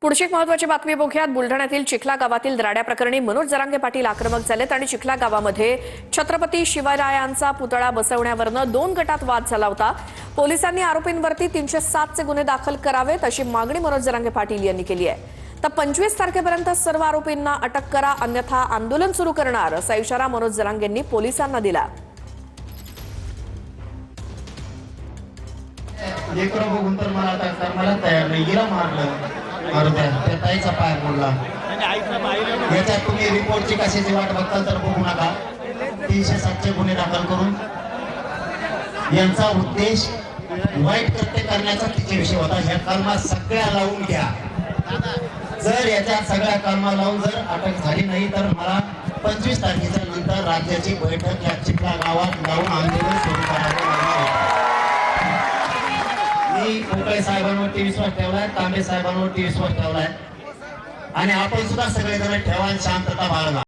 पुढची एक महत्त्वाची बातमी बघूयात। बुलढाण्यातील चिखला गावातील राड्या प्रकरणी मनोज जरांगे पाटील आक्रमक झालेत आणि चिखला गावामध्ये छत्रपती शिवरायांचा पुतळा बसवण्यावरून 2 गटात वाद झाला होता। पोलिसांनी आरोपींवरती 307 चे गुन्हे दाखल करावेत अशी मागणी मनोज जरांगे पाटील यांनी केली आहे। तर 25 तारखेपर्यंत सर्व आरोपींना अटक करा, अन्यथा आंदोलन सुरू करणार असा इशारा मनोज जरांगेंनी पोलिसांना दिला। लेकरं बघून तर मला मला तयार नाही, गेला मारलं त्या ताईचा पाय मोडला। याच्यात तुम्ही रिपोर्टची कशाची वाट बघताल तर बघू नका। 307 चे गुन्हे दाखल करून यांचा उद्देश वाईट कृत्य करण्याचा तिच्याविषयी होता। ह्या कलमा सगळ्या लावून घ्या। जर याच्या सगळ्या कलमा लावून जर अटक झाली नाही तर मला 25 तारखेच्या नंतर राज्याची बैठक या चिखला गावात जाऊन आंदोलन सुरू करावे लागणार। मी कोकळे साहेबांवरती विश्वास ठेवलाय, तांबे साहेबांवरती विश्वास ठेवलाय आणि आपण सुद्धा सगळेजण ठेवा, शांतता बाळगा।